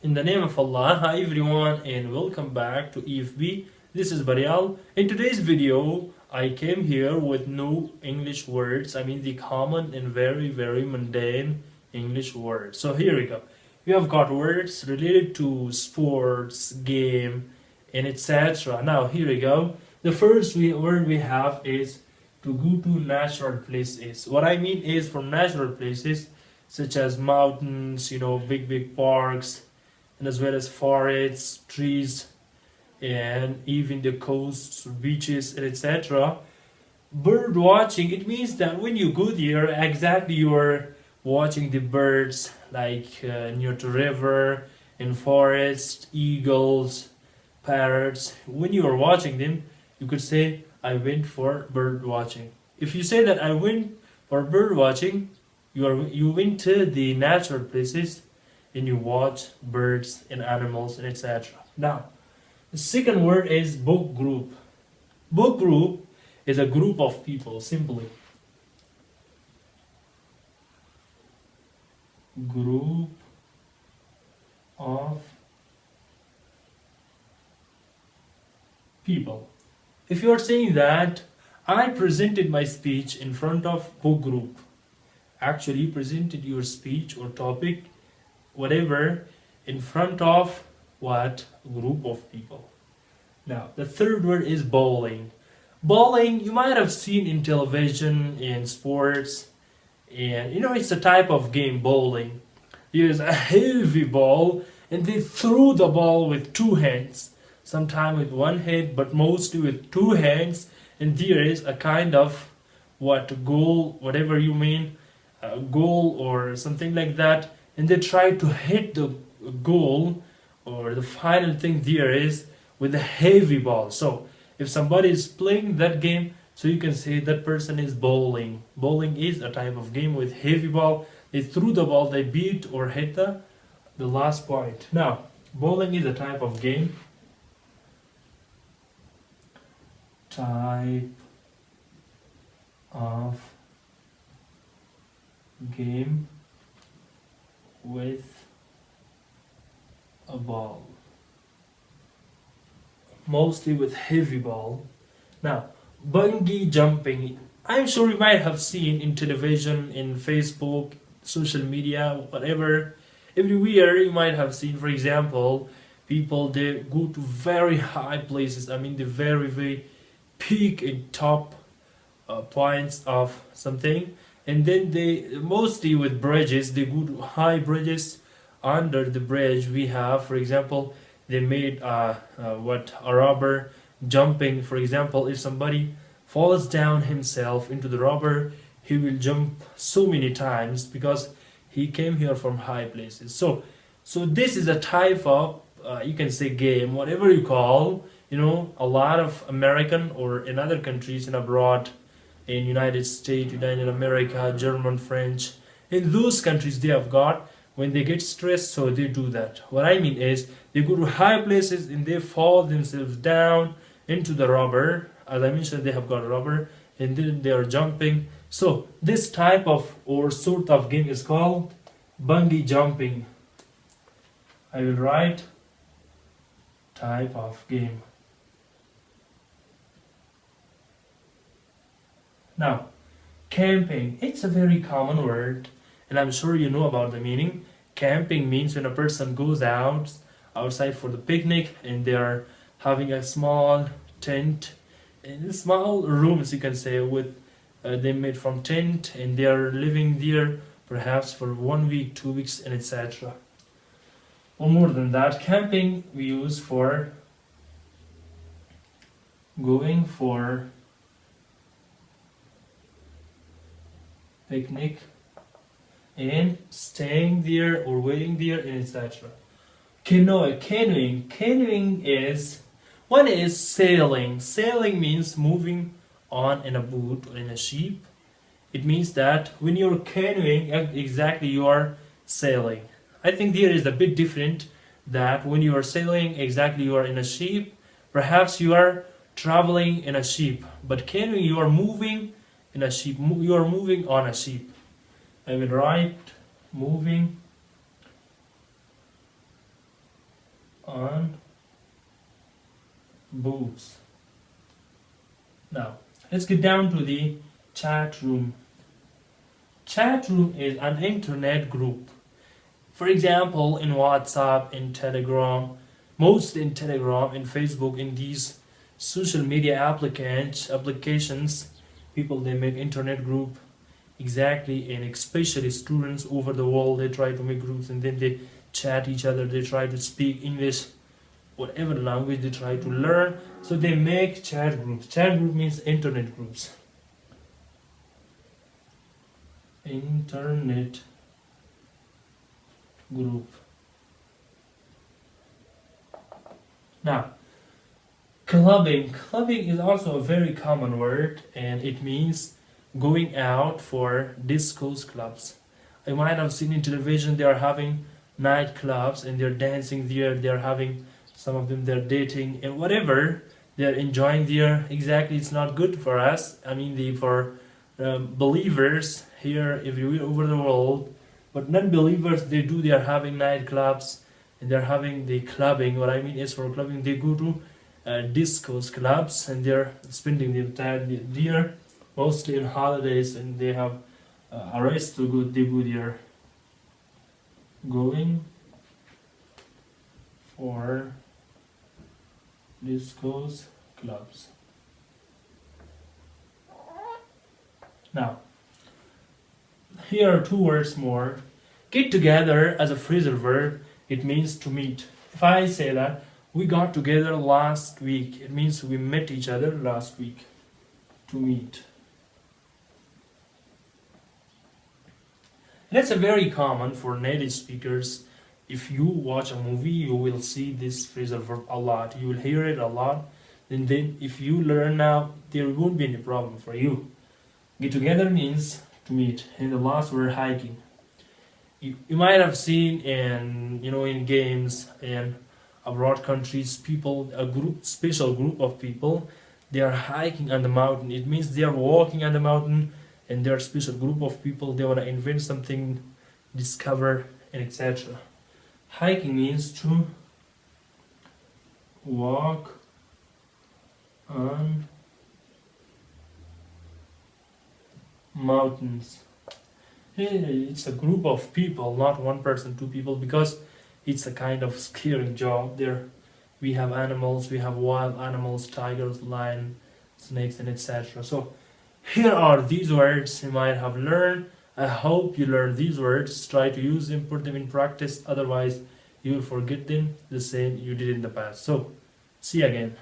In the name of Allah, hi everyone and welcome back to EFB. This is Barial. In today's video, I came here with no English words. I mean the common and very mundane English words. So here we go. We have got words related to sports, game, and etc. Now here we go. The first word we have is to go to natural places. What I mean is from natural places such as mountains, big parks, and as well as forests, trees, and even the coasts, beaches, and etc. Bird watching, it means that when you go there, exactly you are watching the birds, like near the river, in forest, eagles, parrots. When you are watching them, you could say, I went for bird watching. If you say that I went for bird watching, you went to the natural places and you watch birds and animals and etc. Now, the second word is book group. Book group is a group of people, simply. Group of people. If you are saying that I presented my speech in front of book group, actually you presented your speech or topic, whatever, in front of what group of people. Now, the third word is bowling. Bowling, you might have seen in television, in sports, and it's a type of game, bowling. There's a heavy ball, and they throw the ball with two hands, sometimes with one hand, but mostly with two hands, and there is a kind of goal, whatever you mean, goal or something like that, and they try to hit the goal or the final thing there is with a heavy ball. So if somebody is playing that game, so you can say that person is bowling. Bowling is a type of game with heavy ball. They threw the ball, they beat or hit the last point. Now, bowling is a type of game. Type of game with a ball, mostly with heavy ball. Now, bungee jumping, I'm sure you might have seen in television, in Facebook, social media, whatever, everywhere you might have seen. For example, people, they go to very high places, I mean the very peak and top points of something, and then they, mostly with bridges, they go to high bridges. Under the bridge we have, for example, they made a rubber jumping. For example, if somebody falls down himself into the rubber, he will jump so many times because he came here from high places. So this is a type of you can say game, whatever you call. A lot of American or in other countries in abroad, in United States, United America, German, French, in those countries they have got, when they get stressed, so they do that. What I mean is, they go to high places and they fall themselves down into the rubber. As I mentioned, they have got rubber and then they are jumping. So this type of or sort of game is called bungee jumping. I will write type of game. Now, camping, it's a very common word, and I'm sure you know about the meaning. Camping means when a person goes outside for the picnic, and they are having a small tent, in small rooms, you can say, with they made from tent, and they are living there perhaps for 1 week, 2 weeks, and etc. Or more than that, camping we use for going for picnic and staying there or waiting there and etc. Canoeing is, one is sailing. Sailing means moving on in a boat or in a ship. It means that when you're canoeing, exactly you are sailing. I think there is a bit different, that when you are sailing, exactly you are in a ship. Perhaps you are traveling in a ship, but canoeing you are moving in a ship. You are moving on a ship. I will write moving booths. Now, let's get down to the chat room. Chat room is an internet group. For example, in WhatsApp, in Telegram, mostly in Telegram, in Facebook, in these social media applications, people they make internet group exactly, and especially students over the world they try to make groups and then they chat each other. They try to speak English, whatever language they try to learn. So they make chat groups. Chat group means internet groups. Internet group. Now, clubbing. Clubbing is also a very common word, and it means going out for discos, clubs. You might have seen in television they are having nightclubs and they're dancing there. They're having some of them they're dating and whatever they're enjoying there. Exactly, it's not good for us. I mean, for believers here everywhere over the world, but non-believers they are having nightclubs and they're having the clubbing. What I mean is for clubbing they go to discos, clubs, and they're spending the entire year, mostly in holidays, and they have a rest to go. They go there, going for discos, clubs. Now, here are two words more. Get together as a phrasal verb, it means to meet. If I say that we got together last week, it means we met each other last week. To meet. That's a very common for native speakers. If you watch a movie, you will see this phrasal verb a lot. You will hear it a lot. And then if you learn now, there won't be any problem for you. Get together means to meet. And the last word, hiking. You might have seen in games and abroad countries, people, special group of people, they are hiking on the mountain. It means they are walking on the mountain, and they are a special group of people. They want to invent something, discover, and etc. Hiking means to walk on mountains. It's a group of people, not one person, two people, because it's a kind of scary job. There we have animals, we have wild animals, tigers, lion, snakes, and etc. So here are these words you might have learned. I hope you learn these words. Try to use them, put them in practice. Otherwise, you will forget them the same you did in the past. So, see you again.